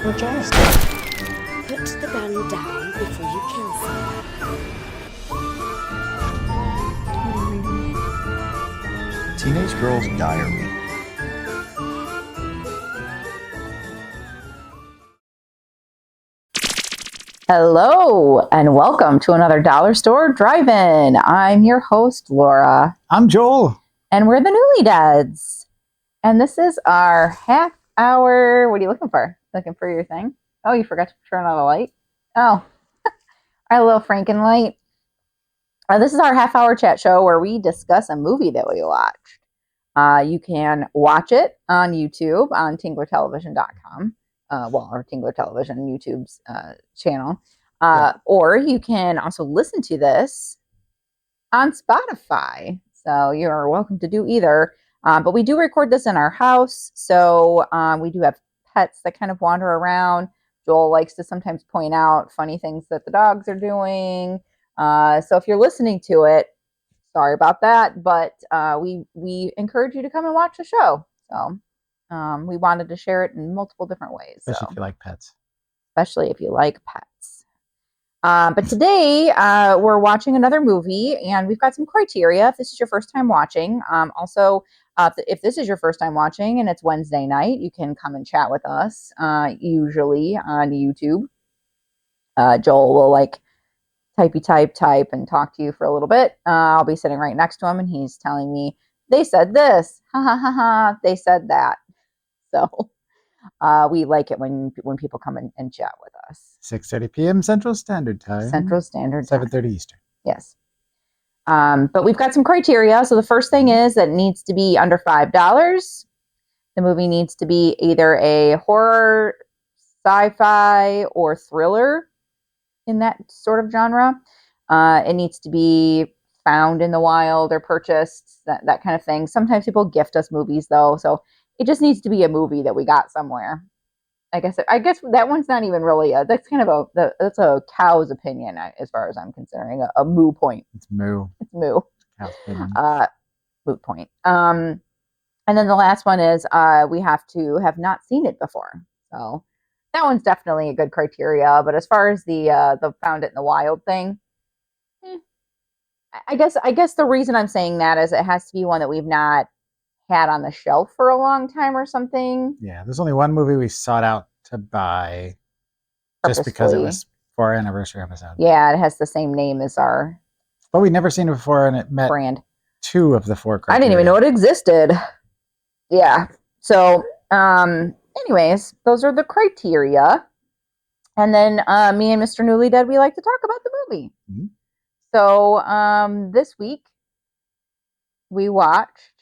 your jaw. Put the gun down before you kill someone. Teenage Girl's Diary. Hello, and welcome to another Dollar Store Drive-In. I'm your host, Laura. I'm Joel. And we're the Newlydeads. And this is our half hour. What are you looking for? Looking for your thing? Oh, you forgot to turn on the light? Oh, our little Franken light. This is our half hour chat show where we discuss a movie that we watched. You can watch it on YouTube on tinglertelevision.com. Or Tingler Television, YouTube's channel. Or you can also listen to this on Spotify. So you're welcome to do either. But we do record this in our house. So we do have pets that kind of wander around. Joel likes to sometimes point out funny things that the dogs are doing. So if you're listening to it, sorry about that. But we encourage you to come and watch the show. So we wanted to share it in multiple different ways. Especially if you like pets. Especially if you like pets. But today we're watching another movie, and we've got some criteria if this is your first time watching. Also, if this is your first time watching and it's Wednesday night, you can come and chat with us, usually on YouTube. Joel will type and talk to you for a little bit. I'll be sitting right next to him, and he's telling me, they said this, ha ha ha ha, they said that. So we like it when people come and chat with us. 6:30 p.m. Central Standard Time. 7:30 Eastern. Yes. But we've got some criteria. So the first thing is that it needs to be under $5. The movie needs to be either a horror, sci-fi, or thriller in that sort of genre. It needs to be found in the wild or purchased, that kind of thing. Sometimes people gift us movies, though. So it just needs to be a movie that we got somewhere. I guess that one's not even really that's a cow's opinion as far as I'm considering a moo point. It's moo. It's moo. Cow's opinion. Moot point. And then the last one is we have to have not seen it before. So that one's definitely a good criteria. But as far as the found it in the wild thing, I guess the reason I'm saying that is it has to be one that we've not had on the shelf for a long time or something. Yeah, there's only one movie we sought out to buy just because it was for our anniversary episode. Yeah, it has the same name as our But we'd never seen it before, and it met brand. 2 of the 4 criteria. I didn't even know it existed. Yeah. So, anyways, those are the criteria. And then me and Mr. Newlydead, we like to talk about the movie. Mm-hmm. So this week, we watched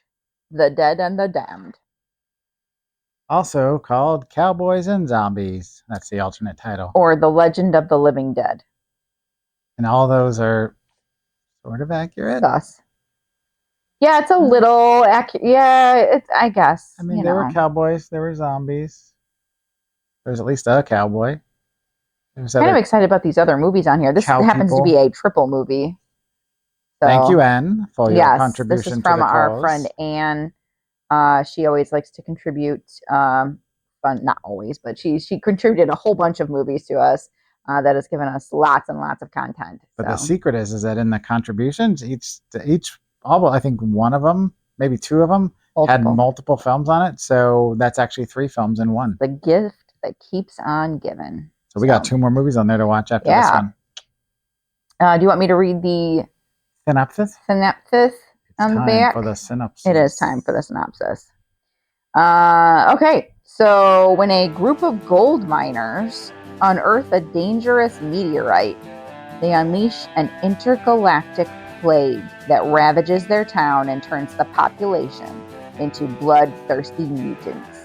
The Dead and the Damned. Also called Cowboys and Zombies. That's the alternate title. Or The Legend of the Living Dead. And all those are sort of accurate. Thus. Yeah, it's a little accurate. Yeah, I guess. I mean, there were cowboys. There were zombies. There's at least a cowboy. I'm kind of excited about these other movies on here. This happens to be a triple movie. So, thank you, Anne, for your contribution to the cause. This is from our friend Anne. She always likes to contribute, not always, but she contributed a whole bunch of movies to us that has given us lots and lots of content. But the secret is that in the contributions, I think one of them, maybe 2 of them, had multiple films on it. So that's actually 3 films in one. The gift that keeps on giving. So we got 2 more movies on there to watch after this one. Do you want me to read the synopsis? On the back. For the synopsis. It is time for the synopsis. Okay, so when a group of gold miners unearth a dangerous meteorite, they unleash an intergalactic plague that ravages their town and turns the population into bloodthirsty mutants.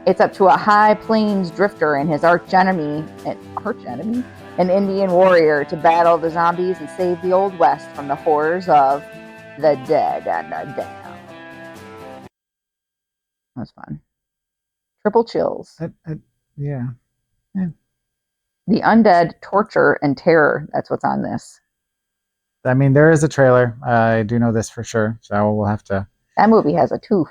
It's up to a High Plains drifter and his archenemy, an Indian warrior, to battle the zombies and save the Old West from the horrors of The Dead and the Damned. That's fun. Triple chills. Yeah. The undead, torture, and terror. That's what's on this. I mean, there is a trailer. I do know this for sure. So we'll have to... That movie has a tooth.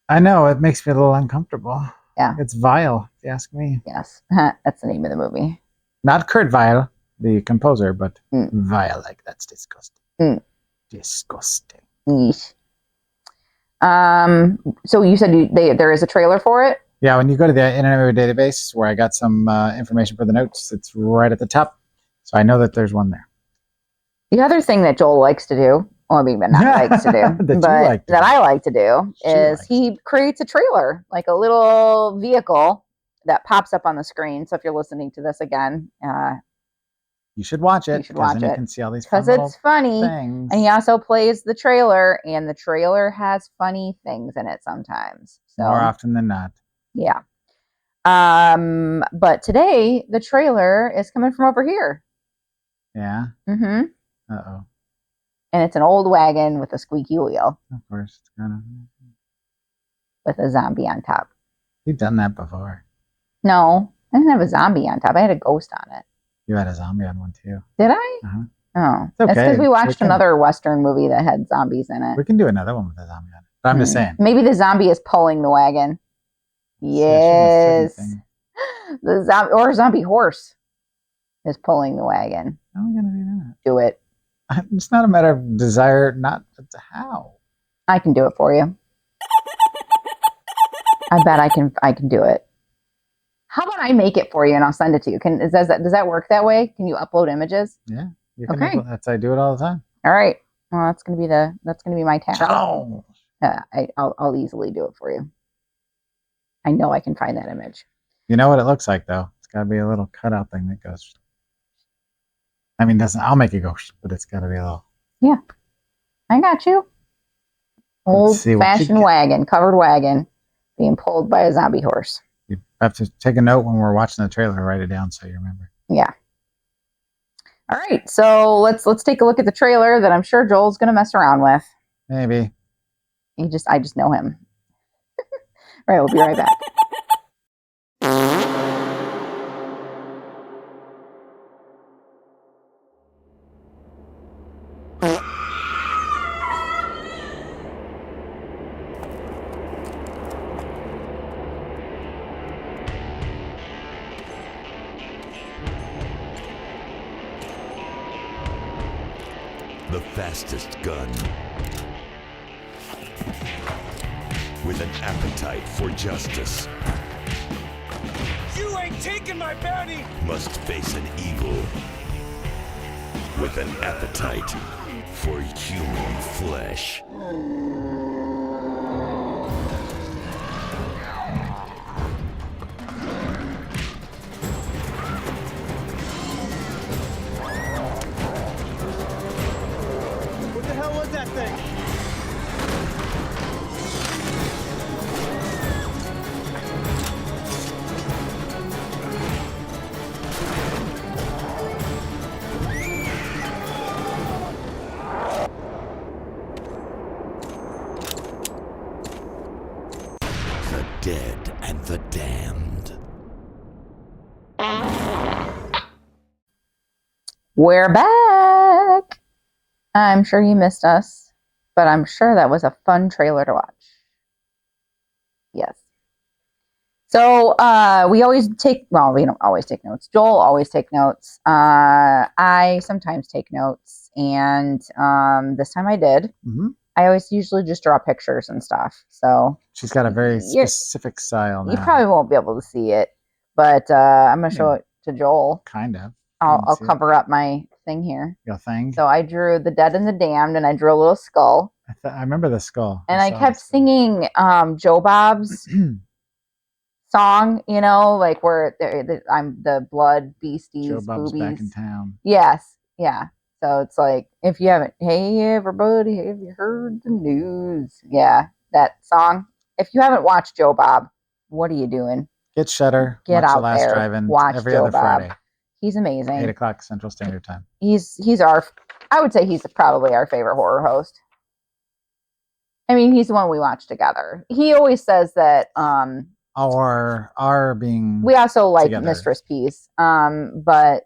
I know. It makes me a little uncomfortable. Yeah. It's Vile, if you ask me. Yes. That's the name of the movie. Not Kurt Vile, the composer, but Mm. Vile. Like, that's disgusting. Mm. Disgusting. Yeesh. So you said there is a trailer for it? Yeah, when you go to the Internet Movie Database, where I got some information for the notes, it's right at the top. So I know that there's one there. The other thing that Joel likes to do, well, I mean, but not likes to do, that I like to do, is he creates a trailer, like a little vehicle that pops up on the screen. So if you're listening to this again, you should watch it. You should watch it. You can see all these because it's funny. Things. And he also plays the trailer, and the trailer has funny things in it sometimes. So, more often than not. Yeah. But today the trailer is coming from over here. Yeah. Mm-hmm. Uh-oh. And it's an old wagon with a squeaky wheel. Of course. It's kind of... with a zombie on top. You've done that before. No, I didn't have a zombie on top. I had a ghost on it. You had a zombie on one too. Did I? Uh-huh. Oh. It's okay. That's because we watched another Western movie that had zombies in it. We can do another one with a zombie on it. But I'm just saying. Maybe the zombie is pulling the wagon. Yes. The zombie or zombie horse is pulling the wagon. How are we gonna do that? Do it. It's not a matter of desire, not how. I can do it for you. I bet I can do it. How about I make it for you and I'll send it to you? Does that work that way? Can you upload images? Yeah. You can okay. I do it all the time. All right. Well, that's gonna be my task. Challenge. I'll easily do it for you. I know I can find that image. You know what it looks like though? It's gotta be a little cutout thing that goes. I mean, I'll make it go, but it's gotta be a little. Yeah. I got you. Old fashioned wagon, covered wagon, being pulled by a zombie horse. You have to take a note when we're watching the trailer, write it down so you remember. Yeah. All right, so let's take a look at the trailer that I'm sure Joel's gonna mess around with. Maybe. I just know him. All right, we'll be right back. The fastest gun. With an appetite for justice. You ain't taking my bounty! Must face an evil. With an appetite for human flesh. What the hell was that thing? The dead and the damned. We're back. I'm sure you missed us, but I'm sure that was a fun trailer to watch. Yes. So we always we don't always take notes. Joel always takes notes. I sometimes take notes, and this time I did. Mm-hmm. I usually just draw pictures and stuff. So she's got a very specific style now. You probably won't be able to see it, but I'm going to show it to Joel. Kind of. I'll cover up my thing here. Your thing? So I drew the dead and the damned, and I drew a little skull. I remember the skull. And I kept singing Joe Bob's song, you know, like where I'm the blood beasties. Joe Bob's boobies. back in town. Yes. Yeah. So it's like, if you haven't, hey, everybody, have you heard the news? Yeah, that song. If you haven't watched Joe Bob, what are you doing? Get Shudder. Get watch out The Last there. Drive-In Watch every Joe other Bob. Friday. He's amazing. 8 o'clock Central Standard Time. He's I would say he's probably our favorite horror host. I mean, he's the one we watch together. He always says that our being we also like together. Mistress Peace. But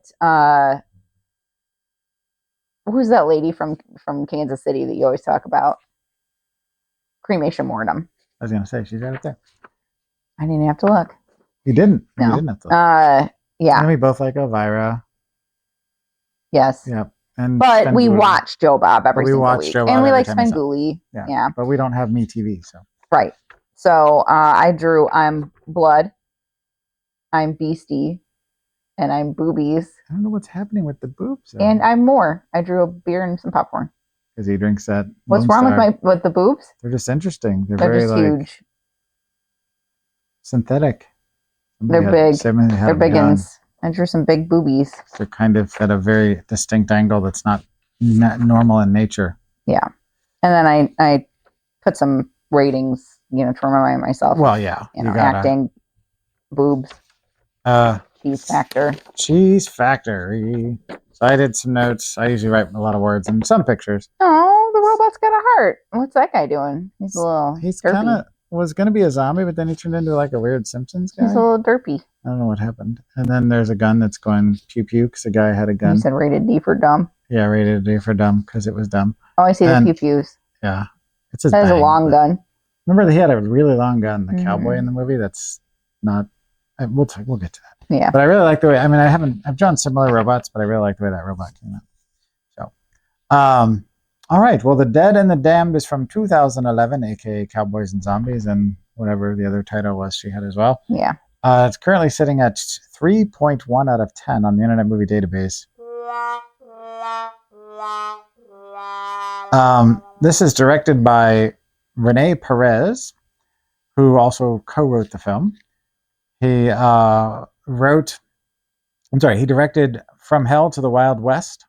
who's that lady from Kansas City that you always talk about? Cremation Mortem. I was gonna say she's right up there. I didn't have to look. You didn't. No. You didn't have to look. Yeah. And we both like Elvira. Yes. Yep. And But we Spenguli. watch Joe Bob every We single watch week. Joe Bob and we every like time it's up. Spenguli. Yeah. But we don't have MeTV, so. Right. So I drew I'm Blood, I'm Beastie, and I'm Boobies. I don't know what's happening with the boobs. And I'm More. I drew a beer and some popcorn. Because he drinks that. What's Lone wrong Star. with the boobs? They're just interesting. They're They're very just like huge. synthetic. They're big. They're big gun. uns. I drew some big boobies. They're kind of at a very distinct angle that's not normal in nature. Yeah. And then I put some ratings, to remind myself. Well, yeah. You gotta, acting, boobs, cheese factor. Cheese factory. So I did some notes. I usually write a lot of words and some pictures. Oh, the robot's got a heart. What's that guy doing? He's a little He's derpy. kind of was going to be a zombie, but then he turned into like a weird Simpsons guy. He's a little derpy. I don't know what happened. And then there's a gun that's going pew pew because the guy had a gun. You said rated D for dumb. Yeah, rated D for dumb because it was dumb. Oh, I see the pew pews. Yeah. It's his That is a long gun. Remember he had a really long gun, the cowboy in the movie? That's not... We'll get to that. Yeah. But I really like the way... I mean, I've drawn similar robots, but I really like the way that robot came out. So, all right. Well, The Dead and the Damned is from 2011, a.k.a. Cowboys and Zombies, and whatever the other title was she had as well. Yeah. It's currently sitting at 3.1 out of 10 on the Internet Movie Database. This is directed by Rene Perez, who also co-wrote the film. He directed From Hell to the Wild West,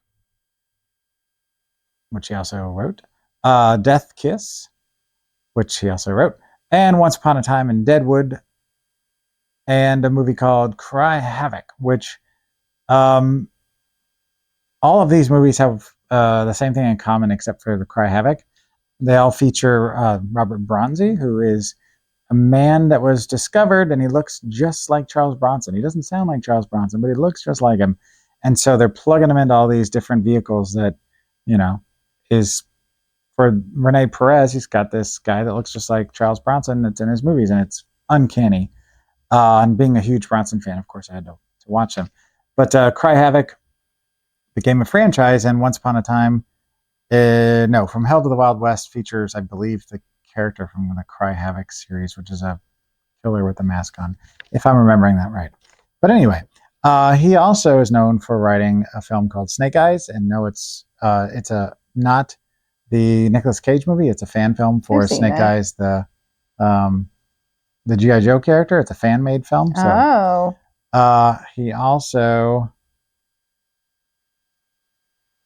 which he also wrote. Death Kiss, which he also wrote. And Once Upon a Time in Deadwood. And a movie called Cry Havoc, which all of these movies have the same thing in common except for the Cry Havoc. They all feature Robert Bronzi, who is a man that was discovered, and he looks just like Charles Bronson. He doesn't sound like Charles Bronson, but he looks just like him. And so they're plugging him into all these different vehicles that, is for Rene Perez. He's got this guy that looks just like Charles Bronson that's in his movies, and it's uncanny. And being a huge Bronson fan, of course, I had to watch them. But Cry Havoc became a franchise, and Once Upon a Time, From Hell to the Wild West features, I believe, the character from the Cry Havoc series, which is a killer with a mask on, if I'm remembering that right. But anyway, he also is known for writing a film called Snake Eyes, and no, it's not the Nicolas Cage movie. It's a fan film for Snake Eyes, the G.I. Joe character. It's a fan-made film. So, he also...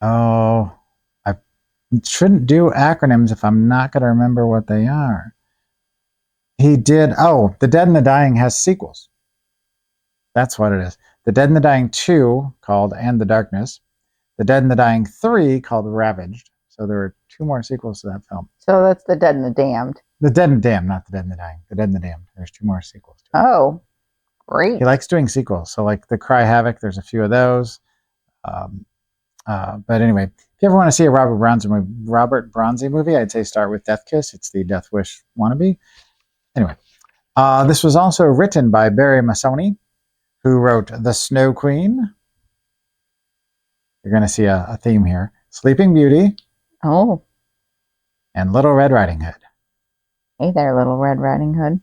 I shouldn't do acronyms if I'm not going to remember what they are. He did... The Dead and the Dying has sequels. That's what it is. The Dead and the Dying 2, called And the Darkness. The Dead and the Dying 3, called Ravaged. So there were 2 more sequels to that film. So that's The Dead and the Damned. The Dead and the Damned, not The Dead and the Dying. The Dead and the Damned. There's 2 more sequels to it. Oh, great. He likes doing sequels. So like the Cry Havoc, there's a few of those. But anyway, if you ever want to see a Robert Bronzi movie, I'd say start with Death Kiss. It's the Death Wish wannabe. Anyway, this was also written by Barry Massoni, who wrote The Snow Queen. You're going to see a theme here. Sleeping Beauty. Oh. And Little Red Riding Hood. Hey there, Little Red Riding Hood.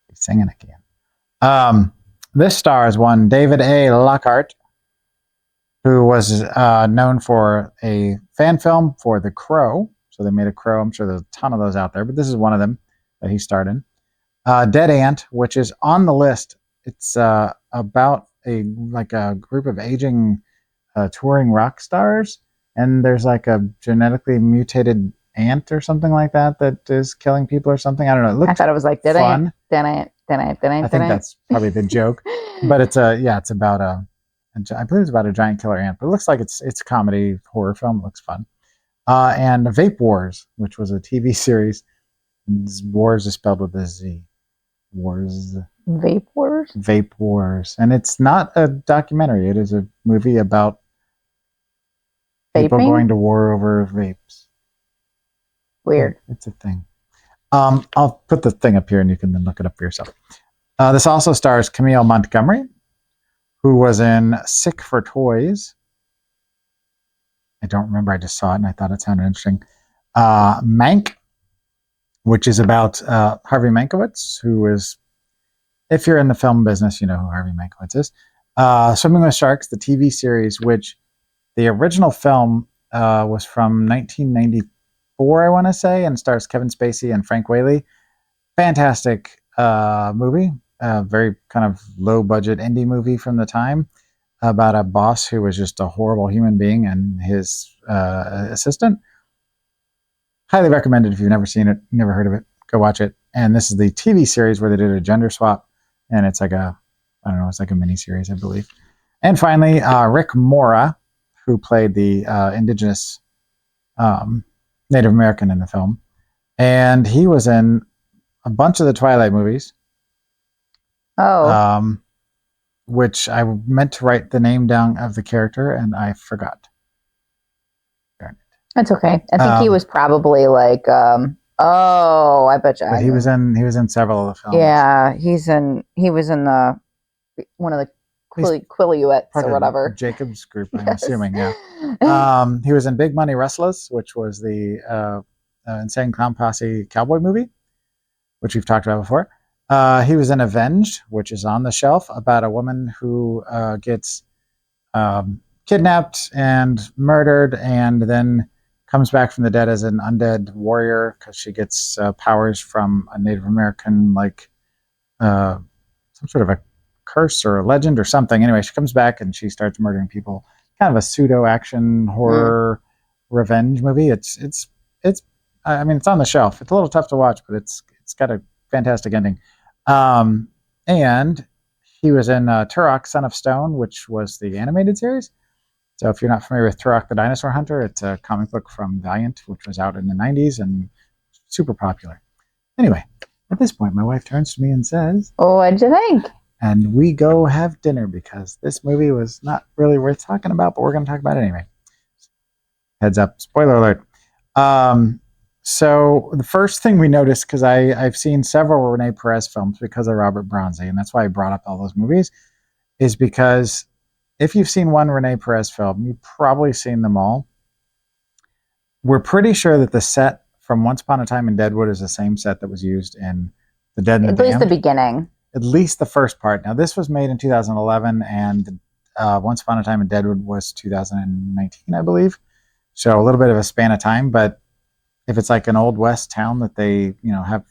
He's singing again. This stars one David A. Lockhart, who was known for a fan film for The Crow. So they made a Crow. I'm sure there's a ton of those out there, but this is one of them that he starred in. Dead Ant, which is on the list. It's about a group of aging touring rock stars, and there's like a genetically mutated ant or something like that is killing people or something. I don't know. I thought it was like Dead fun. Ant. I think that's probably the joke, but it's about I believe it's about a giant killer ant, but it looks like it's a comedy horror film. It looks fun. And Vape Wars, which was a TV series. Wars is spelled with a Z. Wars. Vape Wars? Vape Wars. And it's not a documentary. It is a movie about people going to war over vapes. Weird. It's a thing. I'll put the thing up here and you can then look it up for yourself. This also stars Camille Montgomery, who was in Sick for Toys. I don't remember. I just saw it and I thought it sounded interesting. Mank, which is about Harvey Mankiewicz, who is, if you're in the film business, you know who Harvey Mankiewicz is. Swimming with Sharks, the TV series, which the original film was from 1994, I want to say, and stars Kevin Spacey and Frank Whaley. Fantastic movie. Very kind of low budget indie movie from the time about a boss who was just a horrible human being and his assistant. Highly recommended if you've never seen it, never heard of it, go watch it. And this is the TV series where they did a gender swap, and it's like a, I don't know, it's like a mini series, I believe. And finally, Rick Mora, who played the indigenous Native American in the film, and he was in a bunch of the Twilight movies. Oh, Which I meant to write the name down of the character and I forgot. that's okay. I think he was probably like, oh, I bet you. But he was in several of the films. Yeah, he was in the one of the Quilluettes or whatever. Jacob's group, I'm Yes. assuming, yeah. He was in Big Money Restless, which was the Insane Clown Posse cowboy movie, which we've talked about before. He was in Avenged, which is on the shelf, about a woman who gets kidnapped and murdered and then comes back from the dead as an undead warrior because she gets powers from a Native American, like some sort of a curse or a legend or something. Anyway, she comes back and she starts murdering people. Kind of a pseudo action horror revenge movie. It's I mean, it's on the shelf. It's a little tough to watch, but it's got a fantastic ending. And he was in Turok, Son of Stone, which was the animated series. So if you're not familiar with Turok the Dinosaur Hunter, it's a comic book from Valiant, which was out in the 90s and super popular. Anyway, at this point, my wife turns to me and says, Oh, what'd you think? and we go have dinner because this movie was not really worth talking about, but we're going to talk about it anyway. Heads up, spoiler alert. So the first thing we noticed, because I've seen several Rene Perez films because of Robert Bronze, and that's why I brought up all those movies, is because if you've seen one Rene Perez film, you've probably seen them all. We're pretty sure that the set from Once Upon a Time in Deadwood is the same set that was used in The Dead and the At least the Damned. beginning. At least the first part. Now, this was made in 2011, and Once Upon a Time in Deadwood was 2019, I believe. So a little bit of a span of time, but if it's like an old west town that they, have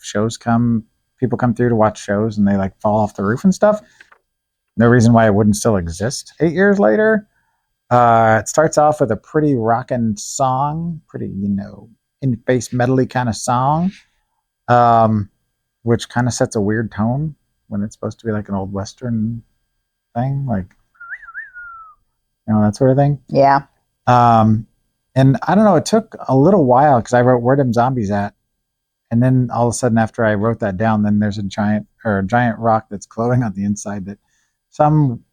people come through to watch shows and they like fall off the roof and stuff, no reason why it wouldn't still exist 8 years later. It starts off with a pretty rockin' song, pretty, in-face medley kind of song, which kind of sets a weird tone when it's supposed to be like an old western thing, like, that sort of thing. Yeah. And I don't know, it took a little while because I wrote Where Them Zombies At? And then all of a sudden after I wrote that down, then there's a giant rock that's glowing on the inside that some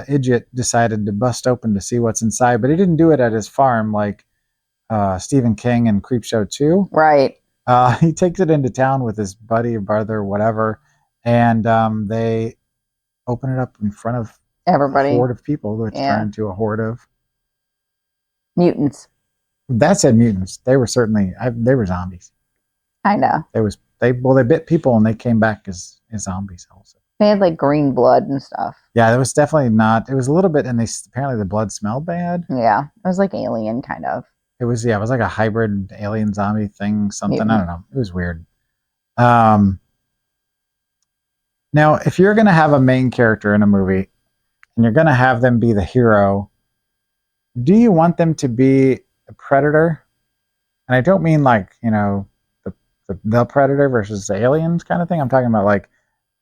idiot decided to bust open to see what's inside, but he didn't do it at his farm like Stephen King in Creepshow 2. Right. He takes it into town with his buddy or brother, whatever, and they open it up in front of Everybody. a horde of people, which turned into a horde of mutants. That said mutants. They were certainly they were zombies. I know. They bit people and they came back as zombies also. They had like green blood and stuff. Yeah, it was definitely not. It was a little bit, and apparently the blood smelled bad. Yeah, it was like Alien kind of. It was like a hybrid alien zombie thing, something. Mutant. I don't know. It was weird. Now, if you're going to have a main character in a movie and you're going to have them be the hero, do you want them to be a predator? And I don't mean like, the predator versus the aliens kind of thing. I'm talking about like,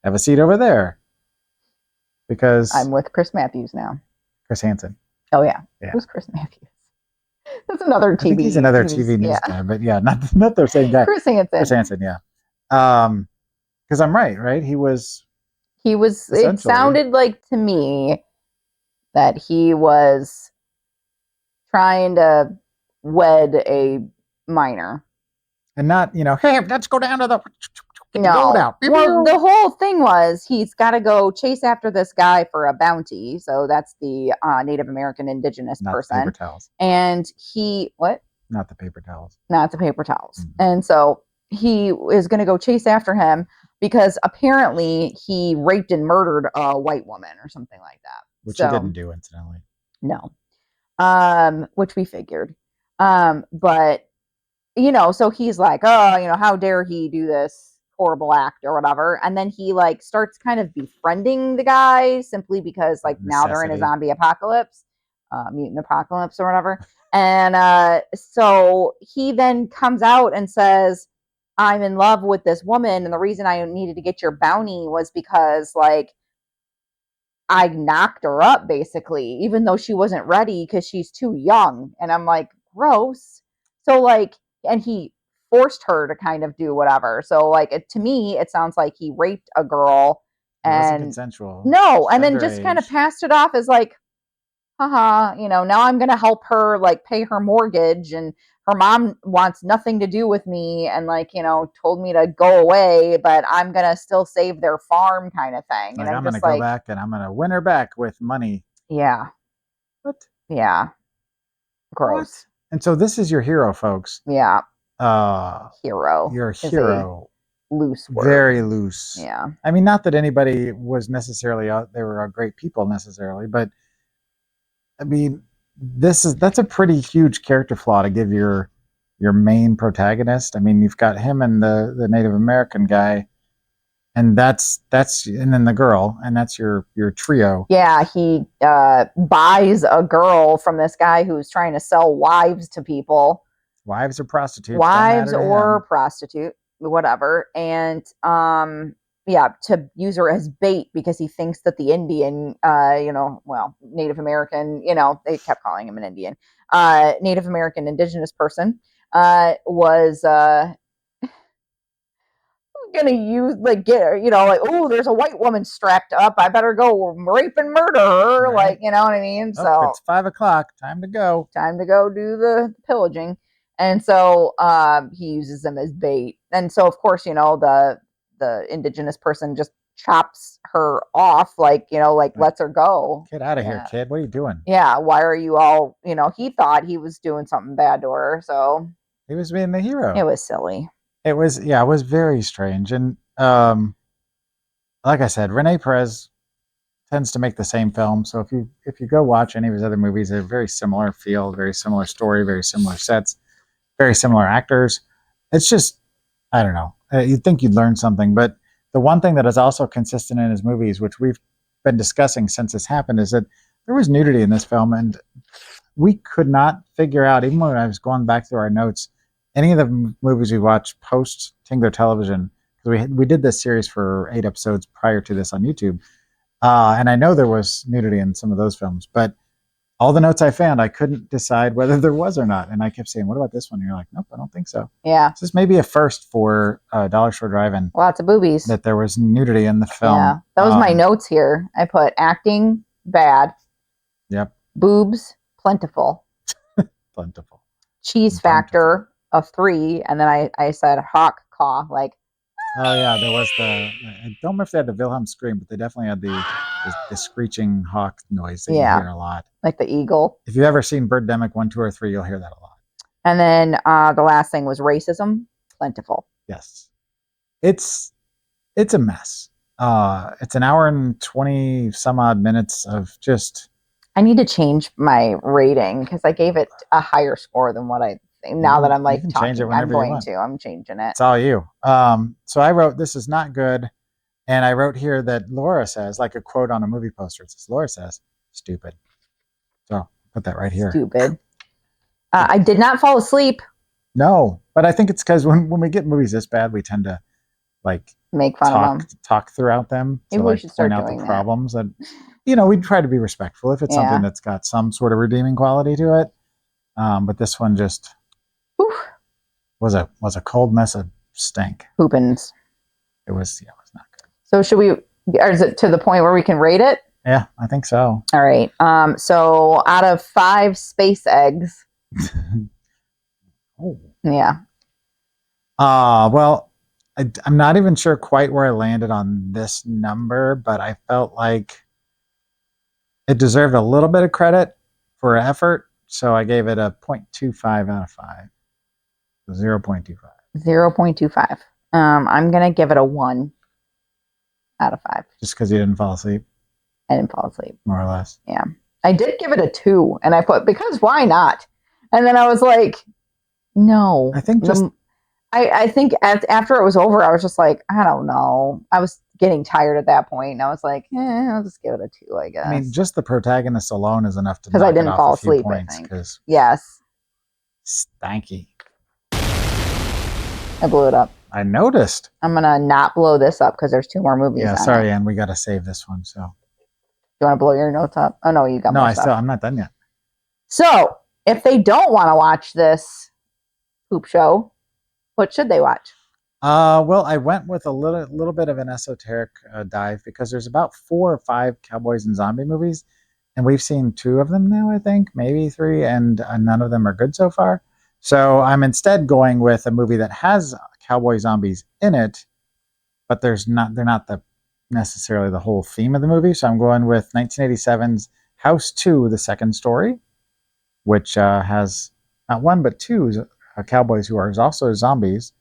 have a seat over there. Because I'm with Chris Matthews now. Chris Hansen. Oh, yeah. Yeah. Who's Chris Matthews? That's another TV. I think he's another TV news guy, but yeah, not the same guy. Chris Hansen. Chris Hansen, yeah. Because I'm right? He was. It sounded like to me that he was trying to wed a minor. And not, hey, let's go down to the. Get the goat out. Pew, Well, pew. the whole thing was he's got to go chase after this guy for a bounty. So that's the Native American indigenous Not the paper person. towels. And he, what? Not the paper towels. Not the paper towels. Mhm. And so he is going to go chase after him because apparently he raped and murdered a white woman or something like that. Which So, he didn't do, incidentally. No. Which we figured. But so he's like, oh, how dare he do this horrible act or whatever. And then he like starts kind of befriending the guy simply because like now they're in a Necessity. zombie apocalypse, mutant apocalypse or whatever. And so he then comes out and says, I'm in love with this woman. And the reason I needed to get your bounty was because like I knocked her up basically, even though she wasn't ready because she's too young. And I'm like, gross. So like, and he forced her to kind of do whatever. So like, to me, it sounds like he raped a girl It wasn't and consensual. no, She's and then just kind of underage. passed it off as like, haha, now I'm going to help her like pay her mortgage and her mom wants nothing to do with me and like, told me to go away, but I'm going to still save their farm kind of thing. Like, And I'm going to just go like, back and I'm going to win her back with money. yeah, What? yeah. Gross. And so this is your hero, folks. Yeah. Uh, Hero. your is a hero. loose word. Very loose. Yeah. I mean, not that anybody was necessarily they were great people necessarily, but I mean, that's a pretty huge character flaw to give your main protagonist. I mean, you've got him and the Native American guy, and that's and then the girl, and that's your trio. Yeah, he buys a girl from this guy who's trying to sell wives to people. Wives or prostitutes. Wives or prostitute, whatever. And to use her as bait because he thinks that the Indian, Native American, they kept calling him an Indian, Native American indigenous person, was gonna use get her, oh, there's a white woman strapped up, I better go rape and murder her, Right. like, you know what I mean? Oh, So it's 5 o'clock. Time to go. time to go do the pillaging. And so he uses them as bait. And so of course, the indigenous person just chops her off, lets her go. Get out of here, Yeah. kid. What are you doing? Yeah, why are you all, he thought he was doing something bad to her, so He was being the hero. it was silly. It was very strange. And like I said, Rene Perez tends to make the same film. So if you go watch any of his other movies, they're very similar feel, very similar story, very similar sets, very similar actors. It's just, I don't know. You'd think you'd learn something, but the one thing that is also consistent in his movies, which we've been discussing since this happened, is that there was nudity in this film, and we could not figure out, even when I was going back through our notes, any of the movies we watched post Tingler Television, because we did this series for 8 episodes prior to this on YouTube, and I know there was nudity in some of those films, but all the notes I found, I couldn't decide whether there was or not, and I kept saying, "What about this one?" And you're like, "Nope, I don't think so." Yeah, So this may be a first for Dollar Store Drive-In, lots of boobies. that there was nudity in the film. Yeah, that was my notes here. I put acting bad. Yep, Boobs plentiful. plentiful. Cheese factor of 3, and then I said hawk caw, like, Oh yeah, there was I don't remember if they had the Wilhelm scream, but they definitely had the screeching hawk noise that Yeah. you hear a lot. like the eagle. If you've ever seen Birdemic 1, 2, or 3, you'll hear that a lot. And then the last thing was racism plentiful. Yes, it's a mess. It's an hour and 20 some odd minutes of just. I need to change my rating because I gave it a higher score than what I think. Now that I'm You can change it talking, I'm whenever you going want. to. I'm changing it. It's all you. So I wrote, "This is not good," and I wrote here that Laura says, like a quote on a movie poster. It says, "Laura says, stupid." So put that right here. Stupid. I did not fall asleep. No, but I think it's because when we get movies this bad, we tend to like Make fun of them. talk throughout them to Maybe we like should start point out doing the that. problems, and we try to be respectful if it's Yeah. something that's got some sort of redeeming quality to it. But this one just Oof. was a cold mess of stink. Poopins. It was not good. So should we? Or is it to the point where we can rate it? Yeah, I think so. All right. So out of 5 space eggs. Oh. Yeah. Well, I'm not even sure quite where I landed on this number, but I felt like it deserved a little bit of credit for effort, so I gave it a 0.25 out of 5. 0.25. 0.25. I'm going to give it a 1 out of 5. Just because you didn't fall asleep, I didn't fall asleep. more or less. Yeah. I did give it a 2, and I put, because why not? And then I was like, no. I think just... I think after it was over, I was just like, I don't know. I was getting tired at that point, and I was like, I'll just give it a 2, I guess. I mean, just the protagonist alone is enough to knock because I didn't it fall off a few asleep. points, I think. because Yes, stanky. I blew it up. I noticed. I'm gonna not blow this up because there's 2 more movies. Yeah, on sorry, it. Ann. We got to save this one. So You want to blow your notes up? Oh no, you got no, more stuff. I'm not done yet. So if they don't want to watch this poop show, what should they watch? Well, I went with a little bit of an esoteric dive because there's about 4 or 5 cowboys and zombie movies, and we've seen 2 of them now, I think, maybe 3, and none of them are good so far. So I'm instead going with a movie that has cowboy zombies in it, but they're not necessarily the whole theme of the movie. So I'm going with 1987's House 2: The Second Story, which has not 1 but 2 cowboys who are also zombies.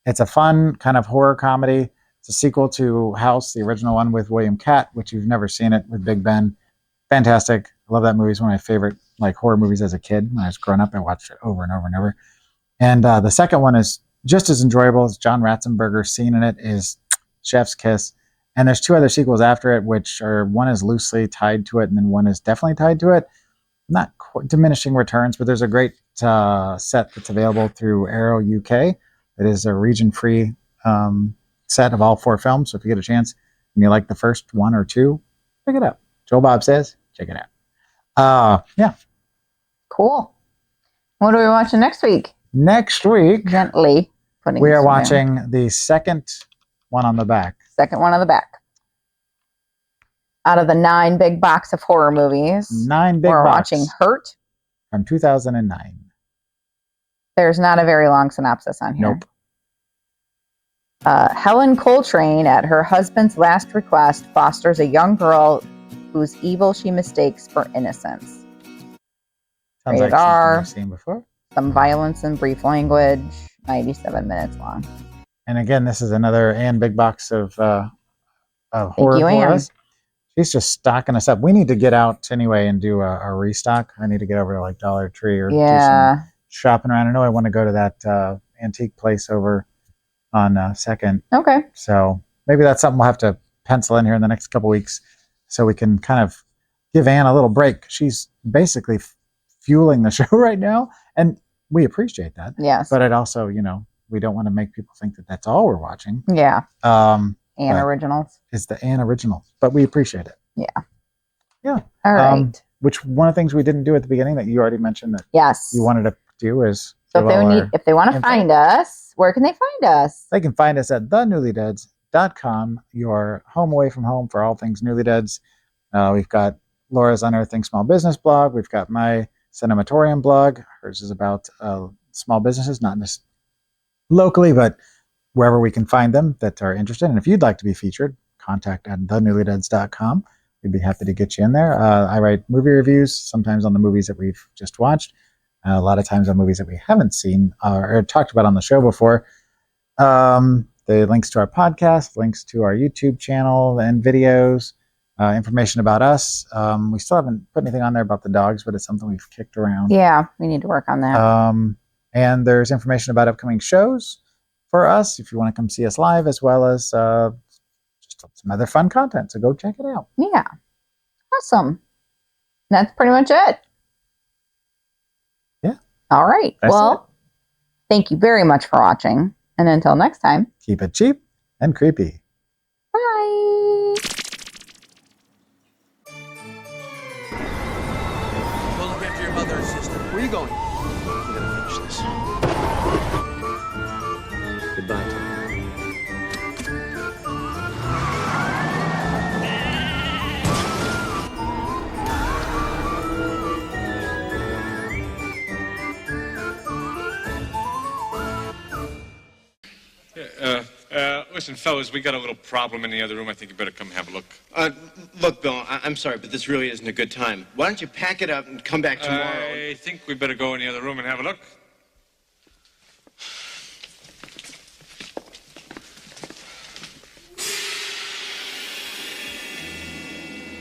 It's a fun kind of horror comedy. It's a sequel to House, the original one with William Catt, which you've never seen it, with Big Ben. Fantastic. I love that movie. It's one of my favorite horror movies as a kid. When I was growing up, I watched it over and over and over. And the second one is just as enjoyable. As John Ratzenberger's scene in it is chef's kiss. And there's 2 other sequels after it, which are, one is loosely tied to it, and then one is definitely tied to it. Not diminishing returns, but there's a great set that's available through Arrow UK. It is a region-free set of all 4 films. So if you get a chance and you like the first 1 or 2, pick it up. Joel Bob says, check it out. Yeah. Cool. What are we watching next week? Next week, Gently putting. we are watching the second one on the back. Second one on the back. Out of the 9 big box of horror movies, 9 big we're box watching Hurt from 2009. There's not a very long synopsis on here. Nope. Helen Coltrane, at her husband's last request, fosters a young girl whose evil she mistakes for innocence. Sounds Rated like R. something we've seen before. Some violence and brief language. 97 minutes long. And again, this is another Ann big box of horror you, for Ann. us. She's just stocking us up. We need to get out anyway and do a restock. I need to get over to Dollar Tree or do some shopping around. I know I want to go to that antique place over on 2nd. Okay. So maybe that's something we'll have to pencil in here in the next couple weeks so we can kind of give Ann a little break. She's basically fueling the show right now, and we appreciate that. Yes. But it also, we don't want to make people think that that's all we're watching. Yeah. Ann but Originals. It's the Ann Originals, but we appreciate it. Yeah. Yeah. All right. Which one of the things we didn't do at the beginning that you already mentioned that Yes. you wanted to do is... So if they want to find us, where can they find us? They can find us at thenewlydeads.com, your home away from home for all things Newlydeads. We've got Laura's Unearthing Small Business blog. We've got my Cinematorium blog. Hers is about small businesses, not just locally, but wherever we can find them that are interested. And if you'd like to be featured, contact at thenewlydeads.com. We'd be happy to get you in there. I write movie reviews, sometimes on the movies that we've just watched. A lot of times on movies that we haven't seen or talked about on the show before. The links to our podcast, links to our YouTube channel and videos, information about us. We still haven't put anything on there about the dogs, but it's something we've kicked around. Yeah, we need to work on that. And there's information about upcoming shows for us if you want to come see us live, as well as just some other fun content. So go check it out. Yeah. Awesome. That's pretty much it. Yeah. All right. Well, thank you very much for watching. And until next time, keep it cheap and creepy. Bye. Go look after your mother and sister. Where are you going? I'm gonna finish this. Goodbye, Tom. Listen, fellas, we got a little problem in the other room. I think you better come have a look. Look, Bill, I'm sorry, but this really isn't a good time. Why don't you pack it up and come back tomorrow? I think we better go in the other room and have a look.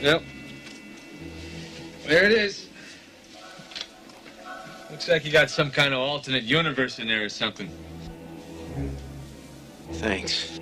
Yep. There it is. Looks like you got some kind of alternate universe in there or something. Thanks.